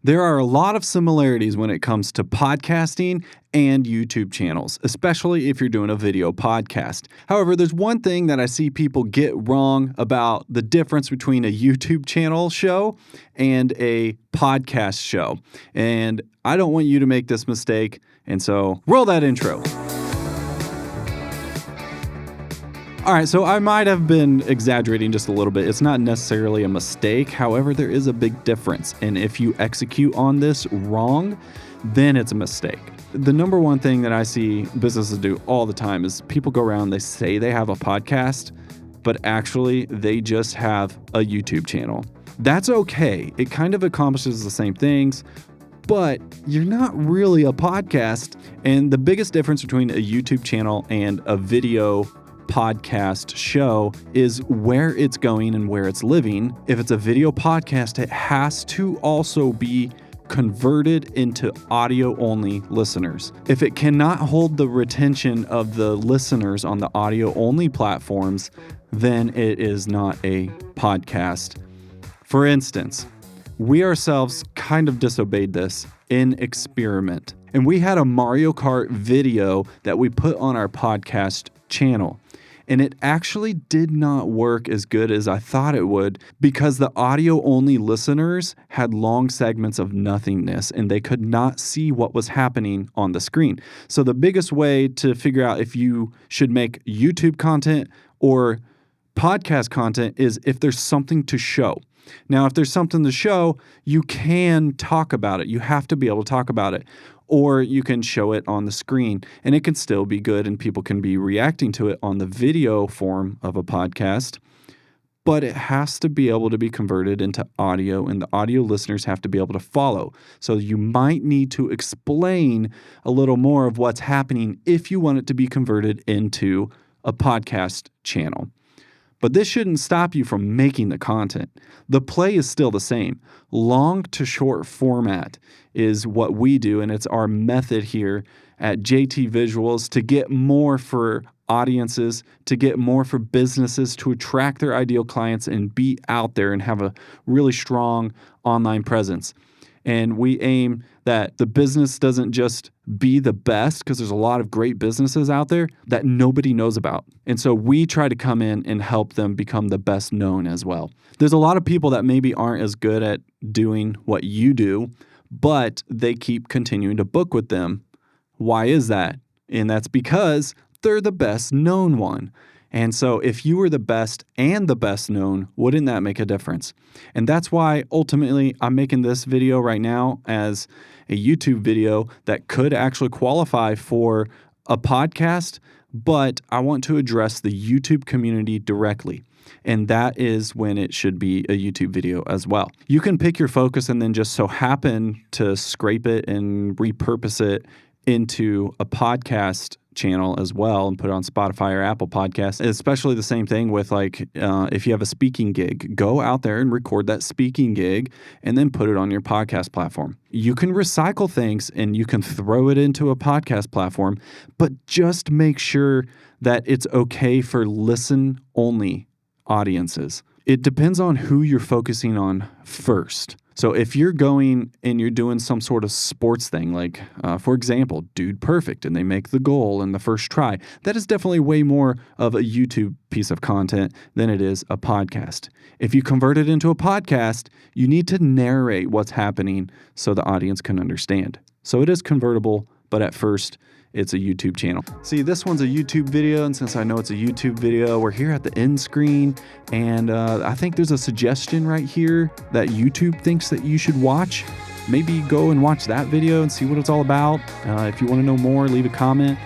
There are a lot of similarities when it comes to podcasting and YouTube channels, especially if you're doing a video podcast. However, there's one thing that I see people get wrong about the difference between a YouTube channel show and a podcast show. And I don't want you to make this mistake. And so roll that intro. All right, so I might have been exaggerating just a little bit. It's not necessarily a mistake. However, there is a big difference. And if you execute on this wrong, then it's a mistake. The number one thing that I see businesses do all the time is people go around, they say they have a podcast, but actually they just have a YouTube channel. That's okay. It kind of accomplishes the same things, but you're not really a podcast. And the biggest difference between a YouTube channel and a video podcast show is where it's going and where it's living. If it's a video podcast, it has to also be converted into audio-only listeners. If it cannot hold the retention of the listeners on the audio-only platforms, then it is not a podcast. For instance, we ourselves kind of disobeyed this in experiment, and we had a Mario Kart video that we put on our podcast channel. And it actually did not work as good as I thought it would because the audio-only listeners had long segments of nothingness and they could not see what was happening on the screen. So the biggest way to figure out if you should make YouTube content or podcast content is if there's something to show. Now, if there's something to show, you can talk about it. You have to be able to talk about it. Or you can show it on the screen and it can still be good and people can be reacting to it on the video form of a podcast, but it has to be able to be converted into audio and the audio listeners have to be able to follow. So you might need to explain a little more of what's happening if you want it to be converted into a podcast channel. But this shouldn't stop you from making the content. The play is still the same. Long to short format is what we do, and it's our method here at JT Visuals to get more for audiences, to get more for businesses, to attract their ideal clients and be out there and have a really strong online presence. And we aim that the business doesn't just be the best, because there's a lot of great businesses out there that nobody knows about. And so we try to come in and help them become the best known as well. There's a lot of people that maybe aren't as good at doing what you do, but they keep continuing to book with them. Why is that? And that's because they're the best known one. And so if you were the best and the best known, wouldn't that make a difference? And that's why ultimately I'm making this video right now as a YouTube video that could actually qualify for a podcast, but I want to address the YouTube community directly. And that is when it should be a YouTube video as well. You can pick your focus and then just so happen to scrape it and repurpose it into a podcast channel as well and put it on Spotify or Apple Podcasts. Especially the same thing with if you have a speaking gig, go out there and record that speaking gig and then put it on your podcast platform. You can recycle things and you can throw it into a podcast platform, but just make sure that it's okay for listen-only audiences. It depends on who you're focusing on first. So if you're going and you're doing some sort of sports thing, like, for example, Dude Perfect, and they make the goal in the first try, that is definitely way more of a YouTube piece of content than it is a podcast. If you convert it into a podcast, you need to narrate what's happening so the audience can understand. So it is convertible, but at first, it's a YouTube channel. See, this one's a YouTube video, and since I know it's a YouTube video, we're here at the end screen, and I think there's a suggestion right here that YouTube thinks that you should watch. Maybe go and watch that video and see what it's all about. If you want to know more, leave a comment.